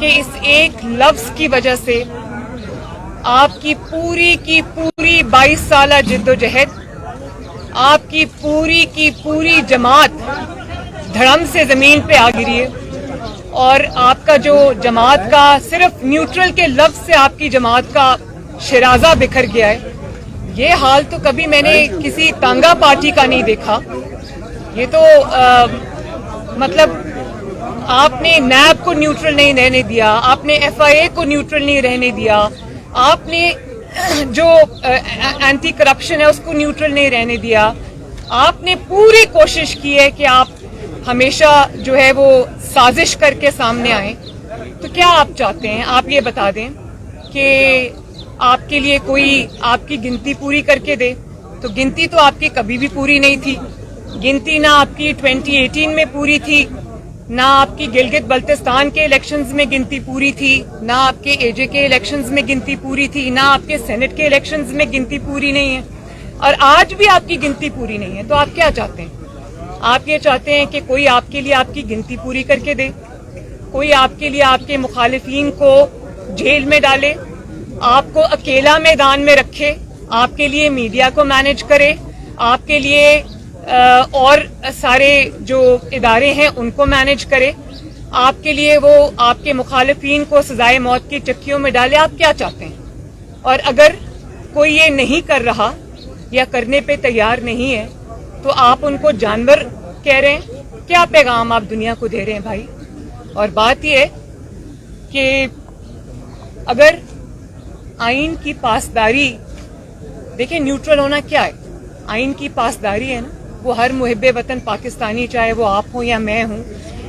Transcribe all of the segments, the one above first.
کہ اس ایک لفظ کی وجہ سے آپ کی پوری 22 سالہ جدوجہد، آپ کی پوری جماعت دھڑم سے زمین پہ آ گری ہے، اور آپ کا جو جماعت کا صرف نیوٹرل کے لفظ سے آپ کی جماعت کا شرازہ بکھر گیا ہے. یہ حال تو کبھی میں نے کسی تانگا پارٹی کا نہیں دیکھا. یہ تو مطلب آپ نے نیب کو نیوٹرل نہیں رہنے دیا، آپ نے FIA کو نیوٹرل نہیں رہنے دیا، آپ نے جو اینٹی کرپشن ہے اس کو نیوٹرل نہیں رہنے دیا. آپ نے پوری کوشش کی ہے کہ آپ ہمیشہ جو ہے وہ سازش کر کے سامنے آئیں. تو کیا آپ چاہتے ہیں؟ آپ یہ بتا دیں کہ آپ کے لیے کوئی آپ کی گنتی پوری کر کے دے. تو گنتی تو آپ کی کبھی بھی پوری نہیں تھی. گنتی نہ آپ کی 2018 میں پوری تھی، نہ آپ کی گلگت بلتستان کے الیکشنز میں گنتی پوری تھی، نہ آپ کے AJ کے الیکشنز میں گنتی پوری تھی، نہ آپ کے سینٹ کے الیکشنز میں گنتی پوری نہیں ہے، اور آج بھی آپ کی گنتی پوری نہیں ہے. تو آپ کیا چاہتے ہیں؟ آپ یہ چاہتے ہیں کہ کوئی آپ کے لیے آپ کی گنتی پوری کر کے دے، کوئی آپ کے لیے آپ کے مخالفین کو جیل میں ڈالے، آپ کو اکیلا میدان میں رکھے، آپ کے لیے میڈیا کو مینج کرے، آپ کے لیے اور سارے جو ادارے ہیں ان کو مینج کرے، آپ کے لیے وہ آپ کے مخالفین کو سزائے موت کی چکیوں میں ڈالے. آپ کیا چاہتے ہیں؟ اور اگر کوئی یہ نہیں کر رہا یا کرنے پہ تیار نہیں ہے تو آپ ان کو جانور کہہ رہے ہیں. کیا پیغام آپ دنیا کو دے رہے ہیں بھائی؟ اور بات یہ ہے کہ اگر آئین کی پاسداری، دیکھیں نیوٹرل ہونا کیا ہے؟ آئین کی پاسداری ہے نا، وہ ہر محب وطن پاکستانی، چاہے وہ آپ ہوں یا میں ہوں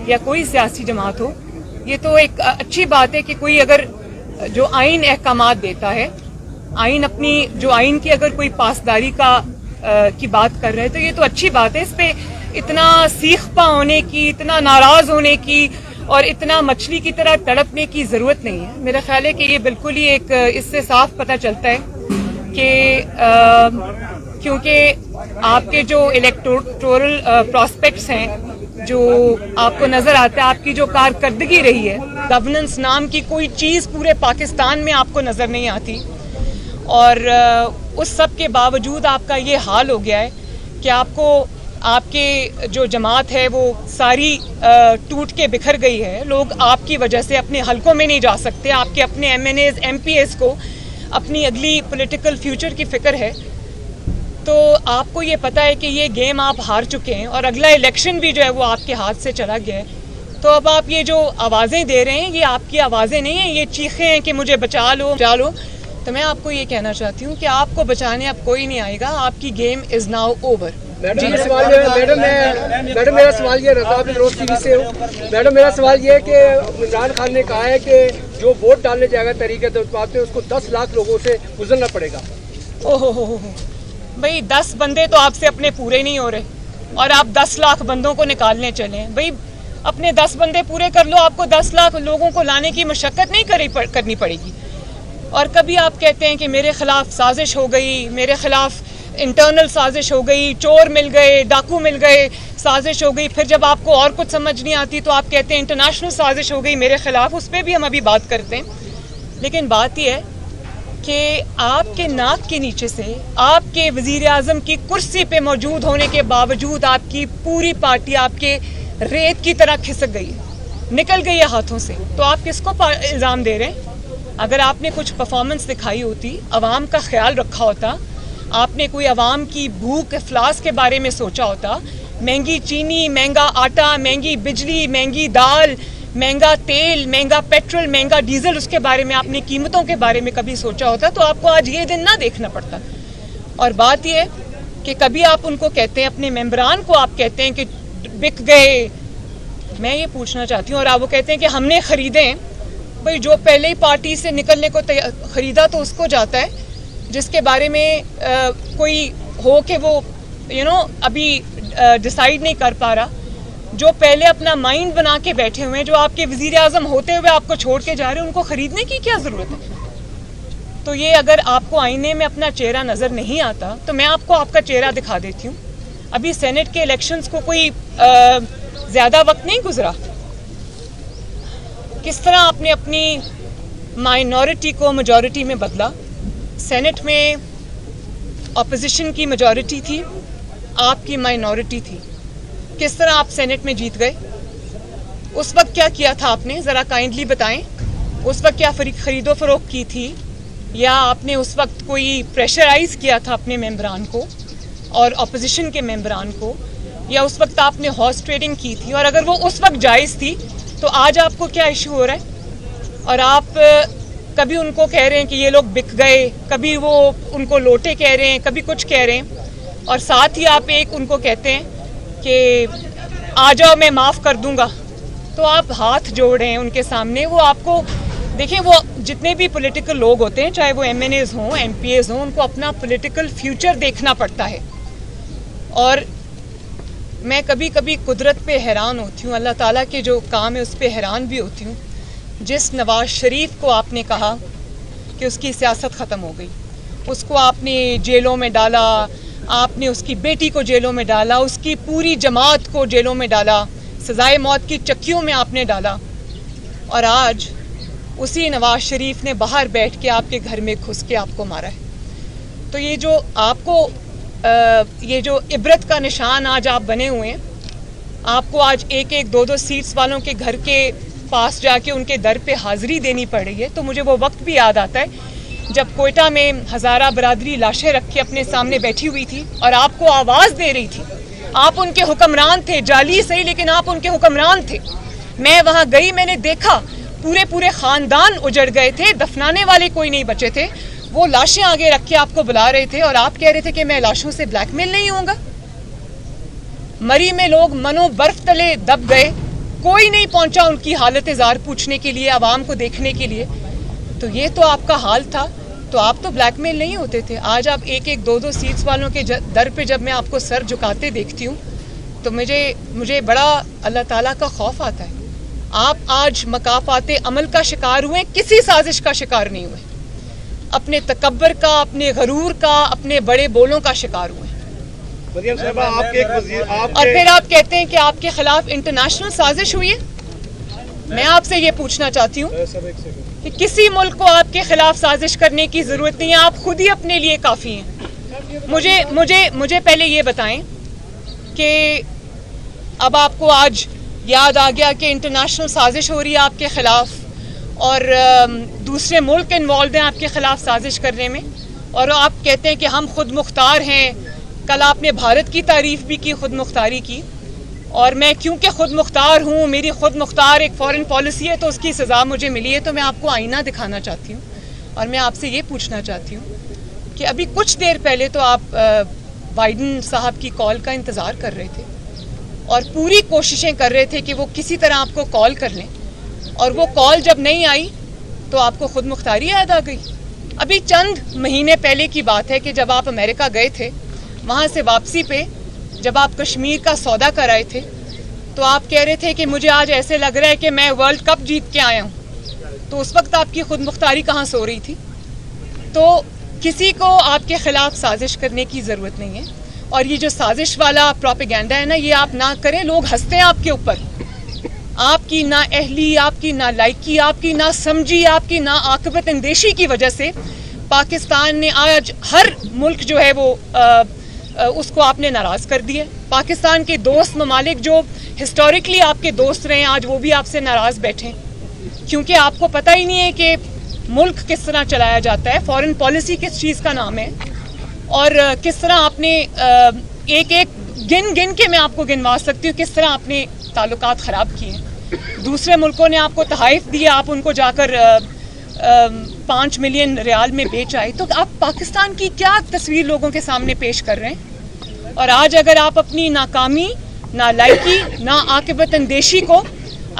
یا کوئی سیاسی جماعت ہو، یہ تو ایک اچھی بات ہے کہ کوئی اگر جو آئین احکامات دیتا ہے، آئین اپنی جو آئین کی اگر کوئی پاسداری کی بات کر رہے ہیں تو یہ تو اچھی بات ہے. اس پہ اتنا سیخ پا ہونے کی، اتنا ناراض ہونے کی اور اتنا مچھلی کی طرح تڑپنے کی ضرورت نہیں ہے. میرا خیال ہے کہ یہ بالکل ہی ایک اس سے صاف پتہ چلتا ہے کہ کیونکہ آپ کے جو الیکٹورل پراسپیکٹس ہیں، جو آپ کو نظر آتا ہے، آپ کی جو کارکردگی رہی ہے، گورننس نام کی کوئی چیز پورے پاکستان میں آپ کو نظر نہیں آتی، اور اس سب کے باوجود آپ کا یہ حال ہو گیا ہے کہ آپ کے جو جماعت ہے وہ ساری ٹوٹ کے بکھر گئی ہے. لوگ آپ کی وجہ سے اپنے حلقوں میں نہیں جا سکتے. آپ کے اپنے MNAs MPs کو اپنی اگلی پولیٹیکل فیوچر کی فکر ہے. تو آپ کو یہ پتہ ہے کہ یہ گیم آپ ہار چکے ہیں اور اگلا الیکشن بھی جو ہے وہ آپ کے ہاتھ سے چلا گیا ہے. تو اب آپ یہ جو آوازیں دے رہے ہیں یہ آپ کی آوازیں نہیں ہیں، یہ چیخیں ہیں کہ مجھے بچا لو بچا لو. تو میں آپ کو یہ کہنا چاہتی ہوں کہ آپ کو بچانے اب کوئی نہیں آئے گا. آپ کی game is now over. Madam میرا سوال یہ رضا روز ٹی وی سے ہوں. میڈم میرا سوال یہ ہے کہ عمران خان نے کہا ہے کہ جو ووٹ ڈالنے جائے گا طریقے سے اس کو 10 لاکھ لوگوں سے گزرنا پڑے گا. اوہ بھائی 10 بندے تو آپ سے اپنے پورے نہیں ہو رہے اور آپ 10 لاکھ بندوں کو نکالنے چلیں. بھائی اپنے 10 بندے پورے کر لو، آپ کو 10 لاکھ لوگوں کو لانے کی مشقت نہیں کرنی پڑے گی. اور کبھی آپ کہتے ہیں کہ میرے خلاف سازش ہو گئی، میرے خلاف انٹرنل سازش ہو گئی، چور مل گئے، ڈاکو مل گئے، سازش ہو گئی. پھر جب آپ کو اور کچھ سمجھ نہیں آتی تو آپ کہتے ہیں انٹرنیشنل سازش ہو گئی میرے خلاف. اس پہ بھی ہم ابھی بات کرتے ہیں. لیکن بات یہ ہے کہ آپ کے ناک کے نیچے سے آپ کے وزیر اعظم کی کرسی پہ موجود ہونے کے باوجود آپ کی پوری پارٹی آپ کے ریت کی طرح کھسک گئی، نکل گئی ہے ہاتھوں سے. تو آپ کس کو الزام دے رہے ہیں؟ اگر آپ نے کچھ پرفارمنس دکھائی ہوتی، عوام کا خیال رکھا ہوتا، آپ نے کوئی عوام کی بھوک افلاس کے بارے میں سوچا ہوتا، مہنگی چینی، مہنگا آٹا، مہنگی بجلی، مہنگی دال، مہنگا تیل، مہنگا پیٹرول، مہنگا ڈیزل، اس کے بارے میں آپ نے قیمتوں کے بارے میں کبھی سوچا ہوتا تو آپ کو آج یہ دن نہ دیکھنا پڑتا. اور بات یہ ہے کہ کبھی آپ ان کو کہتے ہیں، اپنے ممبران کو آپ کہتے ہیں کہ بک گئے. میں یہ پوچھنا چاہتی ہوں، اور آپ وہ کہتے ہیں کہ ہم نے خریدے ہیں. بھائی جو پہلے ہی پارٹی سے نکلنے کو خریدا تو اس کو جاتا ہے، جس کے بارے میں کوئی ہو کہ وہ ابھی ڈیسائیڈ نہیں کر پا رہا. جو پہلے اپنا مائنڈ بنا کے بیٹھے ہوئے ہیں، جو آپ کے وزیر اعظم ہوتے ہوئے آپ کو چھوڑ کے جا رہے ہیں، ان کو خریدنے کی کیا ضرورت ہے؟ تو یہ اگر آپ کو آئینے میں اپنا چہرہ نظر نہیں آتا تو میں آپ کو آپ کا چہرہ دکھا دیتی ہوں. ابھی سینٹ کے الیکشنز کو کوئی زیادہ وقت نہیں گزرا. کس طرح آپ نے اپنی مائنورٹی کو میجورٹی میں بدلا. سینٹ میں اپوزیشن کی میجورٹی تھی, آپ کی مائنورٹی تھی. کس طرح آپ سینٹ میں جیت گئے؟ اس وقت کیا کیا تھا آپ نے, ذرا کائنڈلی بتائیں. اس وقت کیا خرید و فروخت کی تھی, یا آپ نے اس وقت کوئی پریشرائز کیا تھا اپنے ممبران کو اور اپوزیشن کے ممبران کو, یا اس وقت آپ نے ہارس ٹریڈنگ کی تھی؟ اور اگر وہ اس وقت جائز تھی تو آج آپ کو کیا ایشو ہو رہا ہے؟ اور آپ کبھی ان کو کہہ رہے ہیں کہ یہ لوگ بک گئے, کبھی وہ ان کو لوٹے کہہ رہے ہیں, کبھی کچھ کہہ رہے ہیں, اور ساتھ ہی آپ ایک ان کو کہتے ہیں کہ آ جاؤ میں معاف کر دوں گا. تو آپ ہاتھ جوڑ رہے ہیں ان کے سامنے. وہ آپ کو دیکھیں, وہ جتنے بھی پولیٹیکل لوگ ہوتے ہیں, چاہے وہ ایم این ایز ہوں, ایم پی ایز ہوں, ان کو اپنا پولیٹیکل فیوچر دیکھنا پڑتا ہے. اور میں کبھی کبھی قدرت پہ حیران ہوتی ہوں, اللہ تعالیٰ کے جو کام ہے اس پہ حیران بھی ہوتی ہوں. جس نواز شریف کو آپ نے کہا کہ اس کی سیاست ختم ہو گئی, اس کو آپ نے جیلوں میں ڈالا, آپ نے اس کی بیٹی کو جیلوں میں ڈالا, اس کی پوری جماعت کو جیلوں میں ڈالا, سزائے موت کی چکیوں میں آپ نے ڈالا, اور آج اسی نواز شریف نے باہر بیٹھ کے آپ کے گھر میں گھس کے آپ کو مارا ہے. تو یہ جو آپ کو یہ جو عبرت کا نشان آج آپ بنے ہوئے ہیں, آپ کو آج ایک ایک دو دو سیٹس والوں کے گھر کے پاس جا کے ان کے در پہ حاضری دینی پڑ رہی ہے. تو مجھے وہ وقت بھی یاد آتا ہے جب کوئٹہ میں ہزارہ برادری لاشیں رکھ کے اپنے سامنے بیٹھی ہوئی تھی اور آپ کو آواز دے رہی تھی. آپ ان کے حکمران تھے, جعلی صحیح لیکن آپ ان کے حکمران تھے. میں وہاں گئی, میں نے دیکھا پورے خاندان اجڑ گئے تھے, دفنانے والے کوئی نہیں بچے تھے. وہ لاشیں آگے رکھ کے آپ کو بلا رہے تھے اور آپ کہہ رہے تھے کہ میں لاشوں سے بلیک میل نہیں ہوں گا. مری میں لوگ منو برف تلے دب گئے, کوئی نہیں پہنچا ان کی حالت زار پوچھنے کے لیے, عوام کو دیکھنے کے لیے. تو یہ تو آپ کا حال تھا, تو آپ تو بلیک میل نہیں ہوتے تھے. آج آپ ایک ایک دو دو سیٹس والوں کے در پہ جب میں آپ کو سر جھکاتے دیکھتی ہوں تو مجھے بڑا اللہ تعالیٰ کا خوف آتا ہے. آپ آج مکافات عمل کا شکار ہوئے, کسی سازش کا شکار نہیں ہوئے. اپنے تکبر کا, اپنے غرور کا, اپنے بڑے بولوں کا شکار ہوئے. مریم صاحبہ, آپ کے ایک وزیر اور پھر آپ کہتے ہیں کہ آپ کے خلاف انٹرنیشنل سازش ہوئی ہے. میں آپ سے یہ پوچھنا چاہتی ہوں کہ کسی ملک کو آپ کے خلاف سازش کرنے کی ضرورت نہیں ہے, آپ خود ہی اپنے لیے کافی ہیں. مجھے پہلے یہ بتائیں کہ اب آپ کو آج یاد آ گیا کہ انٹرنیشنل سازش ہو رہی ہے آپ کے خلاف, اور دوسرے ملک انوالوڈ ہیں آپ کے خلاف سازش کرنے میں, اور آپ کہتے ہیں کہ ہم خود مختار ہیں. کل آپ نے بھارت کی تعریف بھی کی, خود مختاری کی, اور میں کیونکہ خود مختار ہوں, میری خود مختار ایک فارن پالیسی ہے تو اس کی سزا مجھے ملی ہے. تو میں آپ کو آئینہ دکھانا چاہتی ہوں اور میں آپ سے یہ پوچھنا چاہتی ہوں کہ ابھی کچھ دیر پہلے تو آپ بائیڈن صاحب کی کال کا انتظار کر رہے تھے اور پوری کوششیں کر رہے تھے کہ وہ کسی طرح آپ کو کال کر لیں, اور وہ کال جب نہیں آئی تو آپ کو خود مختاری یاد آ گئی. ابھی چند مہینے پہلے کی بات ہے کہ جب آپ امریکہ گئے تھے, وہاں سے واپسی پہ جب آپ کشمیر کا سودا کر آئے تھے تو آپ کہہ رہے تھے کہ مجھے آج ایسے لگ رہا ہے کہ میں ورلڈ کپ جیت کے آیا ہوں. تو اس وقت آپ کی خود مختاری کہاں سو رہی تھی؟ تو کسی کو آپ کے خلاف سازش کرنے کی ضرورت نہیں ہے. اور یہ جو سازش والا پروپیگنڈا ہے نا, یہ آپ نہ کریں. لوگ ہنستے ہیں آپ کے اوپر, آپ کی نا اہلی, آپ کی نا لائکی, آپ کی نا سمجھی, آپ کی نا عاقبت اندیشی کی وجہ سے پاکستان نے آج ہر ملک جو ہے وہ اس کو آپ نے ناراض کر دیا. پاکستان کے دوست ممالک جو ہسٹوریکلی آپ کے دوست رہے ہیں, آج وہ بھی آپ سے ناراض بیٹھے ہیں, کیونکہ آپ کو پتہ ہی نہیں ہے کہ ملک کس طرح چلایا جاتا ہے, فارن پالیسی کس چیز کا نام ہے, اور کس طرح آپ نے ایک ایک گن کے میں آپ کو گنوا سکتی ہوں کس طرح آپ نے تعلقات خراب کیے ہیں. دوسرے ملکوں نے آپ کو تحائف دیے, آپ ان کو جا کر 5 ملین ریال میں بیچ آئے. تو آپ پاکستان کی کیا تصویر لوگوں کے سامنے پیش کر رہے ہیں؟ اور آج اگر آپ اپنی ناکامی, نالائکی, نا عاقبت اندیشی کو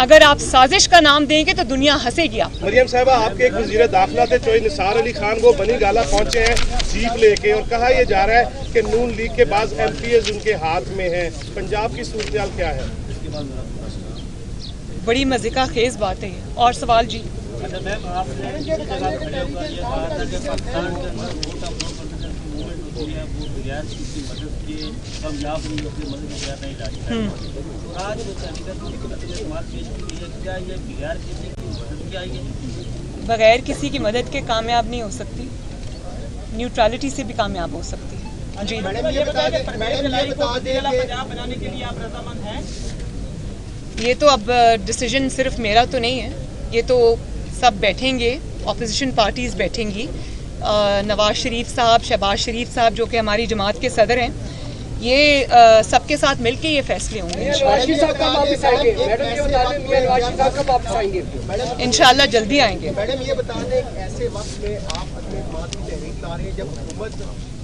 اگر آپ سازش کا نام دیں گے تو دنیا ہنسے گی. آپ مریم صاحبہ, آپ کے ایک وزیر داخلہ تھے چوہے نثار علی خان, وہ بنی گالہ پہنچے ہیں جیپ لے کے, اور کہا یہ جا رہا ہے کہ نون لیگ کے بعض ایم پی ایز ان کے ہاتھ میں ہیں. پنجاب کی صورتحال کیا ہے؟ بڑی مزیدار خیز بات ہے یہ. اور سوال جی. बगैर किसी की मदद के कामयाब नहीं हो सकती, न्यूट्रलिटी से भी कामयाब हो सकती है। जी मैडम ये बता दें पंजाब बनाने के लिए आप रजामंद हैं? ये तो अब डिसीजन सिर्फ मेरा तो नहीं है, ये तो सब बैठेंगे, ऑपोजिशन पार्टीज़ बैठेंगी, नवाज शरीफ साहब, शहबाज शरीफ साहब जो कि हमारी जमात के सदर हैं, ये सबके साथ मिलके ये फैसले होंगे। नवाज साहब कब वापस आएंगे मैडम, ये बता दें मियां नवाज साहब कब वापस आएंगे? इंशाल्लाह जल्दी आएंगे। मैडम ये बता दें ऐसे वक्त में आप अपने बात की तहरीक ला रहे हैं जब हुकूमत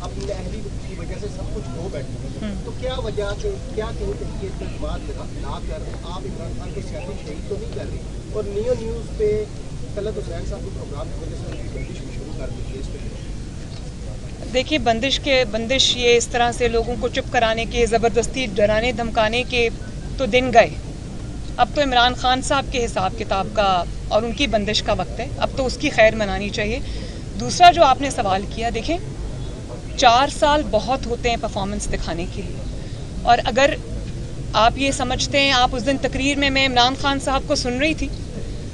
अपनी अहली की वजह से सब कुछ खो बैठी है, तो क्या वजह से क्या कहीं तहरीक के बात ना कर आप इमरान खान को सियासी शहीद तो नहीं कर रही, और नियो न्यूज़ पे तलत हुसैन साहब के प्रोग्राम की वजह से उनकी बंदिश भी शुरू कर दी है? इस पर देखिए बंदिश ये इस तरह से लोगों को चुप कराने के, ज़बरदस्ती डराने धमकाने के तो दिन गए। अब तो इमरान खान साहब के हिसाब किताब का और उनकी बंदिश का वक्त है, अब तो उसकी खैर मनानी चाहिए। दूसरा जो आपने सवाल किया, देखें 4 साल बहुत होते हैं परफॉर्मेंस दिखाने के लिए, और अगर आप ये समझते हैं, आप उस दिन तकरीर में मैं इमरान खान साहब को सुन रही थी,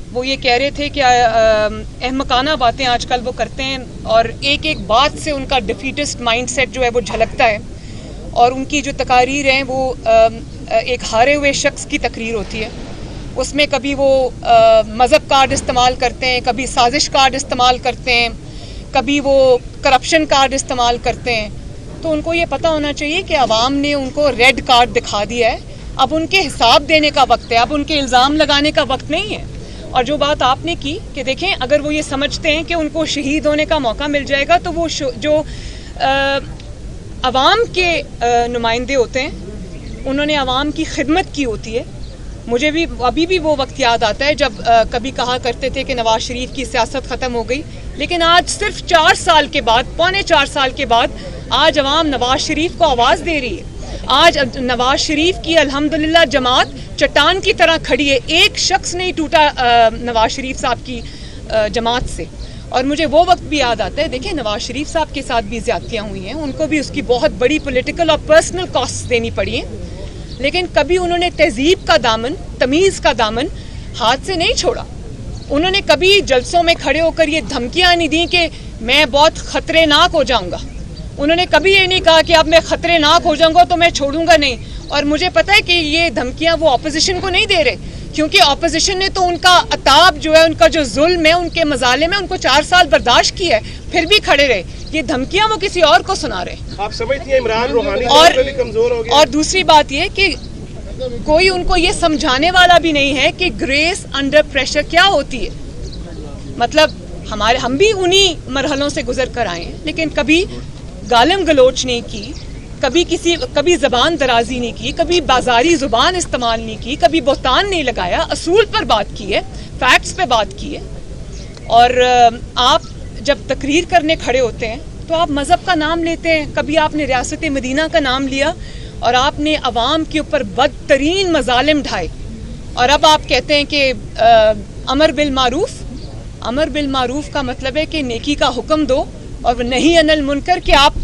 वो ये कह रहे थे कि अहमकाना बातें आजकल वो करते हैं और एक एक बात से उनका डिफीटिस्ट माइंडसेट जो है वो झलकता है, और उनकी जो तकारीर हैं वो एक हारे हुए शख्स की तकरीर होती है। उसमें कभी वो मज़हब कार्ड इस्तेमाल करते हैं, कभी साजिश कार्ड इस्तेमाल करते हैं, कभी वो करप्शन कार्ड इस्तेमाल करते हैं। तो उनको ये पता होना चाहिए कि आवाम ने उनको रेड कार्ड दिखा दिया है, अब उनके हिसाब देने का वक्त है, अब उनके इल्ज़ाम लगाने का वक्त नहीं है। और जो बात आपने की कि देखें अगर वो ये समझते हैं कि उनको शहीद होने का मौका मिल जाएगा, तो वो जो आवाम के नुमाइंदे होते हैं उन्होंने आवाम की खिदमत की होती है। मुझे भी अभी भी वो वक्त याद आता है जब कभी कहा करते थे कि नवाज शरीफ की सियासत ख़त्म हो गई, लेकिन आज सिर्फ 4 साल के बाद, पौने 4 साल के बाद आज आवाम नवाज शरीफ को आवाज़ दे रही है। आज नवाज शरीफ की अल्हम्दुलिल्लाह जमात चट्टान की तरह खड़ी है, एक शख्स नहीं टूटा नवाज शरीफ साहब की जमात से। और मुझे वो वक्त भी याद आता है, देखिए नवाज शरीफ साहब के साथ भी ज़्यादतियाँ हुई हैं, उनको भी उसकी बहुत बड़ी पॉलिटिकल और पर्सनल कॉस्ट देनी पड़ी हैं, लेकिन कभी उन्होंने तहजीब का दामन, तमीज़ का दामन हाथ से नहीं छोड़ा। उन्होंने कभी जलसों में खड़े होकर ये धमकियाँ नहीं दी कि मैं बहुत ख़तरनाक हो जाऊँगा। उन्होंने कभी ये नहीं कहा कि अब मैं ख़तरनाक हो जाऊँगा तो मैं छोड़ूंगा नहीं। और मुझे पता है कि ये धमकियाँ वो अपोजिशन को नहीं दे रहे, क्योंकि अपोजिशन ने तो उनका अताब जो है, उनका जो जुल्म है, उनके मजाले में उनको 4 साल बर्दाश्त किया है, फिर भी खड़े रहे। ये धमकियाँ वो किसी और को सुना रहे। आप समझती हैं इमरान रूहानी कमजोर हो गया? और दूसरी बात ये कि कोई उनको ये समझाने वाला भी नहीं है कि ग्रेस अंडर प्रेशर क्या होती है। मतलब हम भी उन्हीं मरहलों से गुजर कर आए हैं, लेकिन कभी गालम गलोच नहीं की, कभी ज़बान दराजी नहीं की, कभी बाजारी ज़ुबान इस्तेमाल नहीं की, कभी बोहतान नहीं लगाया, असूल पर बात की है, फैक्ट्स पे बात की है। और आप जब तकरीर करने खड़े होते हैं तो आप मज़हब का नाम लेते हैं। कभी आपने रियासत मदीना का नाम लिया और आपने अवाम के ऊपर बदतरीन मजालिम ढाए, और अब आप कहते हैं कि अमर बिल मारूफ। अमर बिल मारूफ का मतलब है कि नेकी का हुक्म दो और नहीं अनिल मुनकर कि आप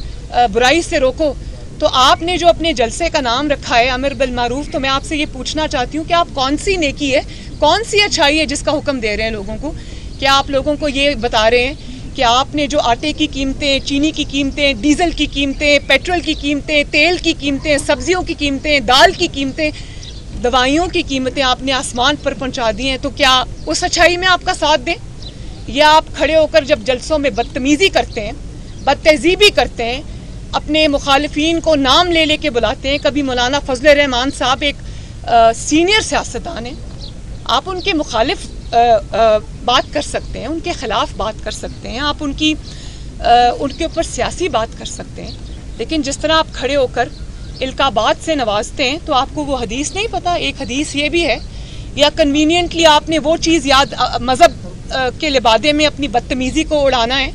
बुराई से रोको। तो आपने जो अपने जलसे का नाम रखा है अमर बिल मारूफ, तो मैं आपसे ये पूछना चाहती हूँ कि आप कौन सी नेकी है, कौन सी अच्छाई है जिसका हुक्म दे रहे हैं लोगों को? क्या आप लोगों को ये बता रहे हैं कि आपने जो आटे की कीमतें, चीनी की कीमतें, डीजल की कीमतें, पेट्रोल की कीमतें, तेल की कीमतें, सब्जियों की कीमतें, दाल की कीमतें, दवाइयों की कीमतें आपने आसमान पर पहुँचा दी हैं, तो क्या उस अच्छाई में आपका साथ दें? या आप खड़े होकर जब जलसों में बदतमीज़ी करते हैं, बदतहजीबी करते हैं, अपने मुखालिफिन को नाम ले लेके बुलाते हैं? कभी मौलाना फजल रहमान साहब एक सीनियर सियासतदान हैं, आप उनके मुखालिफ बात कर सकते हैं, उनके ख़िलाफ़ बात कर सकते हैं, आप उनके ऊपर सियासी बात कर सकते हैं, लेकिन जिस तरह आप खड़े होकर इल्काबात से नवाजते हैं तो आपको वो हदीस नहीं पता। एक हदीस ये भी है, या कन्वीनियंटली आपने वो चीज़ याद, मज़हब के लिबादे में अपनी बदतमीज़ी को उड़ाना है,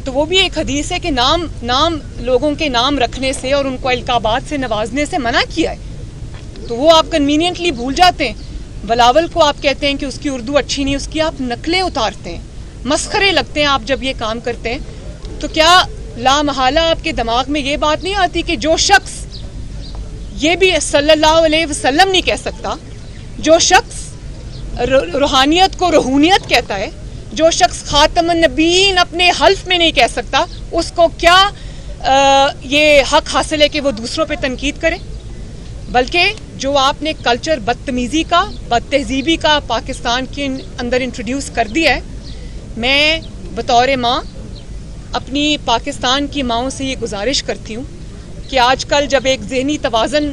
तो वो भी एक हदीस है कि नाम लोगों के नाम रखने से और उनको इल्काबात से नवाजने से मना किया है, तो वो आप कन्वीनियंटली भूल जाते हैं। बिलावल को आप कहते हैं कि उसकी उर्दू अच्छी नहीं, उसकी आप नकलें उतारते हैं, मस्खरे लगते हैं आप जब ये काम करते हैं। तो क्या लामहला आपके दिमाग में ये बात नहीं आती कि जो शख्स, ये भी सल्लल्लाहु अलैहि वसल्लम नहीं कह सकता, जो शख्स रूहानियत को रूहानियत कहता है, जो शख्स खातमुन नबीयीन अपने हल्फ में नहीं कह सकता, उसको क्या ये हक हासिल है कि वो दूसरों पे तनकीद करे? बल्कि जो आपने कल्चर बदतमीज़ी का, बदतहजीबी का पाकिस्तान के अंदर इंट्रोड्यूस कर दिया है, मैं बतौर माँ अपनी पाकिस्तान की माँओं से ये गुजारिश करती हूँ कि आजकल जब एक ज़हनी तवाज़न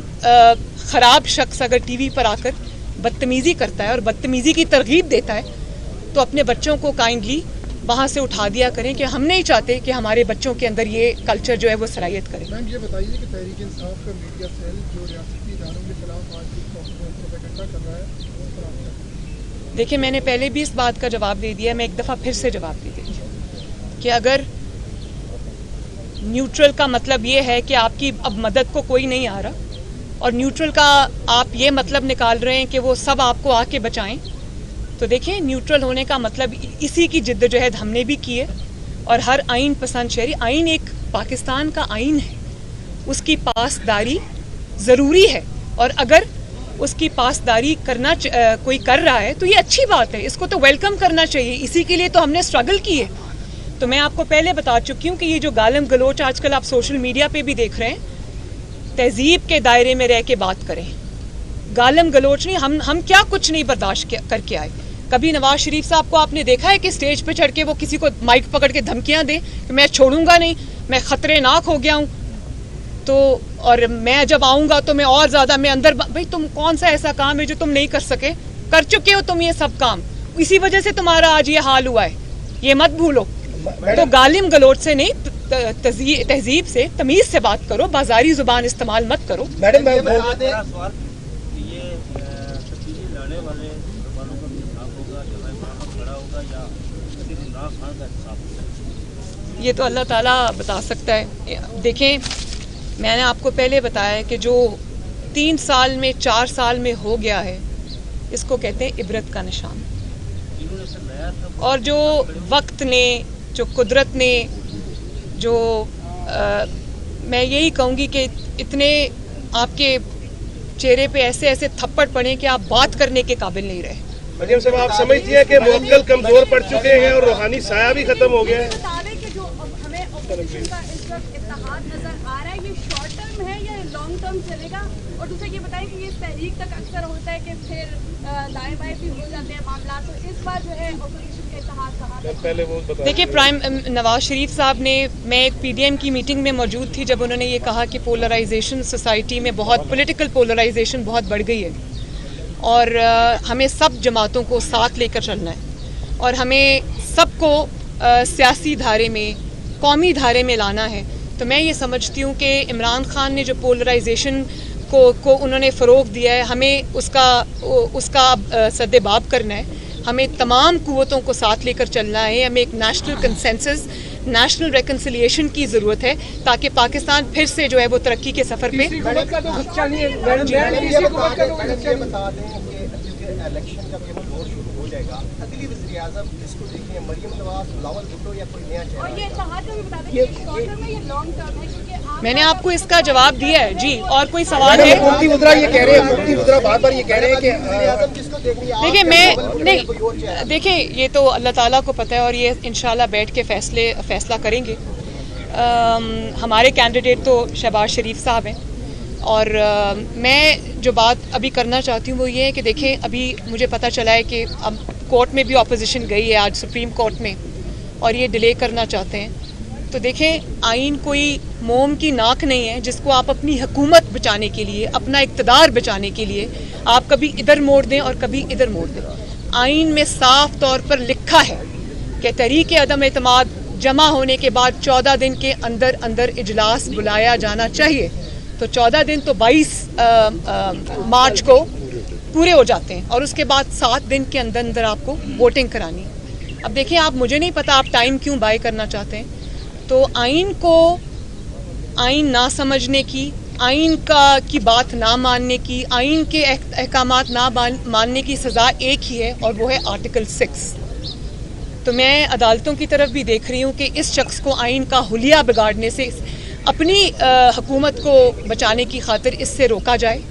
ख़राब शख्स अगर टीवी पर आकर बदतमीज़ी करता है और बदतमीज़ी की तरगीब देता है, तो अपने बच्चों को काइंडली वहाँ से उठा दिया करें कि हम नहीं चाहते कि हमारे बच्चों के अंदर ये कल्चर जो है वो सरायत करे। मैम ये बताइए कि तहरीक इंसाफ का मीडिया सेल जो रियासती इदारों के खिलाफ आज प्रोपेगेंडा कर रहा है, उस पर आप देखिए, मैंने पहले भी इस बात का जवाब दे दिया, मैं एक दफ़ा फिर से जवाब दे देती हूँ कि अगर न्यूट्रल का मतलब ये है कि आपकी अब मदद को कोई नहीं आ रहा और न्यूट्रल का आप ये मतलब निकाल रहे हैं कि वो सब आपको आके बचाएं, तो देखिए न्यूट्रल होने का मतलब इसी की जिद्दोजहद हमने भी की है। और हर आइन पसंद शहरी, आइन एक पाकिस्तान का आइन है, उसकी पासदारी ज़रूरी है और अगर उसकी पासदारी करना कोई कर रहा है तो ये अच्छी बात है, इसको तो वेलकम करना चाहिए, इसी के लिए तो हमने स्ट्रगल की है। तो मैं आपको पहले बता चुकी हूँ कि ये जो गालम गलोच आजकल आप सोशल मीडिया पे भी देख रहे हैं, तहजीब के दायरे में रह के बात करें, गालम गलोच नहीं। हम क्या कुछ नहीं बर्दाश्त करके आए। कभी नवाज शरीफ साहब को आपने देखा है कि स्टेज पे चढ़ के वो किसी को माइक पकड़ के धमकियां दे कि मैं छोड़ूंगा नहीं, मैं खतरनाक हो गया हूँ, तो और मैं जब आऊँगा तो मैं और ज़्यादा मैं अंदर। भाई तुम कौन सा ऐसा काम है जो तुम नहीं कर सके? कर चुके हो तुम ये सब काम, इसी वजह से तुम्हारा आज ये हाल हुआ है, ये मत भूलो। तो गालिम गलोच से नहीं, तहजीब से, तमीज़ से बात करो, बाजारी जुबान इस्तेमाल मत करो। मैडम ये तो अल्लाह ताला बता सकता है। देखें, मैंने आपको पहले बताया कि जो 3 साल में 4 साल में हो गया है, इसको कहते हैं इबरत का निशान। और जो वक्त ने, जो कुदरत ने, जो मैं यही कहूँगी कि इतने आपके चेहरे पे ऐसे ऐसे थप्पड़ पड़े कि आप बात करने के काबिल नहीं रहे। मरियम साहब, आप समझती हैं कि मुअक्कल कमजोर पड़ चुके हैं और रूहानी साया भी खत्म हो गया है? बता दें कि जो हमें ऑपोजिशन का इस वक्त इत्तेहाद नजर आ रहा है, ये शॉर्ट टर्म है या लॉन्ग टर्म चलेगा? और दूसरा ये बताएं कि ये तहरीक तक अक्सर होता है कि फिर दाएं बाएं भी हो जाते हैं मामला, तो इस बार जो है ऑपोजिशन का इत्तेहाद कहाँ तक? पहले वो बता देखिए, प्राइम नवाज शरीफ साहब ने, मैं एक पीडीएम की मीटिंग में मौजूद थी जब उन्होंने ये कहा कि पोलराइजेशन सोसाइटी में बहुत, पॉलिटिकल पोलराइजेशन बहुत बढ़ गई है और हमें सब जमातों को साथ लेकर चलना है और हमें सबको सियासी धारे में, कौमी धारे में लाना है। तो मैं ये समझती हूँ कि इमरान खान ने जो पोलराइजेशन को उन्होंने फ़रोग़ दिया है, हमें उसका सद्देबाब करना है। हमें तमाम कुव्वतों को साथ लेकर चलना है। हमें एक नेशनल कंसेंसस, नेशनल रिकन्सिलिएशन की ज़रूरत है ताकि पाकिस्तान फिर से जो है वो तरक्की के सफ़र पे। का तो खर्चा नहीं है मैडम, ये बता दें कि इलेक्शन जब ये वोट शुरू हो जाएगा, अगली वज़ीर आज़म जिसको देखें, मरियम नवाज, बिलावल भुट्टो या कोई नया चेहरा? और ये इत्तेहाद का भी बता दें कि ये शॉर्ट टर्म है या लॉन्ग टर्म है, क्योंकि मैंने आपको इसका जवाब दिया है जी। और कोई सवाल है? मुफ्ती मुद्रा ये कह रहे हैं, मुफ्ती मुद्रा बार-बार ये कह रहे हैं कि वज़ीर आज़म जिसको देखनी है, देखिए, मैं नहीं, देखिए ये तो अल्लाह ताला को पता है और ये इंशाल्लाह बैठ के फैसला करेंगे। हमारे कैंडिडेट तो शहबाज शरीफ साहब हैं और मैं जो बात अभी करना चाहती हूँ वो ये है कि देखिए, अभी मुझे पता चला है कि अब कोर्ट में भी अपोजिशन गई है आज सुप्रीम कोर्ट में और ये डिले करना चाहते हैं। तो देखें, आइन कोई मोम की नाक नहीं है जिसको आप अपनी हुकूमत बचाने के लिए, अपना इक़्तिदार बचाने के लिए आप कभी इधर मोड़ दें और कभी इधर मोड़ दें। आइन में साफ तौर पर लिखा है कि तहरीक अदम एतमाद जमा होने के बाद 14 दिन के अंदर अंदर इजलास बुलाया जाना चाहिए। तो 14 दिन तो 22 मार्च को पूरे हो जाते हैं और उसके बाद 7 दिन के अंदर अंदर आपको वोटिंग करानी है। अब देखिए, आप, मुझे नहीं पता आप टाइम क्यों बाय करना चाहते हैं। तो आइन को, आइन ना समझने की, आइन की बात ना मानने की, आइन के अहकामात ना मानने की सज़ा एक ही है और वो है आर्टिकल 6। तो मैं अदालतों की तरफ भी देख रही हूँ कि इस शख्स को आइन का हुलिया बिगाड़ने से, अपनी हुकूमत को बचाने की खातिर इससे रोका जाए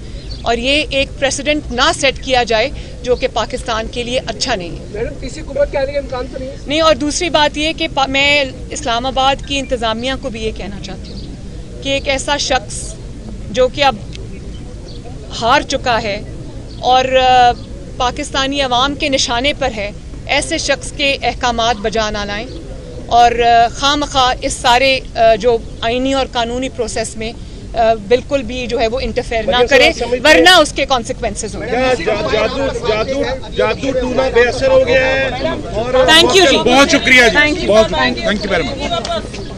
اور یہ ایک پریسیڈنٹ نہ سیٹ کیا جائے جو کہ پاکستان کے لیے اچھا نہیں ہے. میڈم تیسری حکومت کے آنے کے امکان تو نہیں ہے؟ نہیں. اور دوسری بات یہ کہ میں اسلام آباد کی انتظامیہ کو بھی یہ کہنا چاہتی ہوں کہ ایک ایسا شخص جو کہ اب ہار چکا ہے اور پاکستانی عوام کے نشانے پر ہے، ایسے شخص کے احکامات بجا نہ لائیں اور خواہ مخواہ اس سارے جو آئینی اور قانونی پروسیس میں بالکل بھی جو ہے وہ انٹرفیئر نہ کرے، ورنہ اس کے کانسیکوینسز ہوں گے. جادو ٹونا بے اثر ہو گیا ہے. تھینک یو جی. بہت شکریہ جی. Thank you. بہت تھینک یو ویری مچ.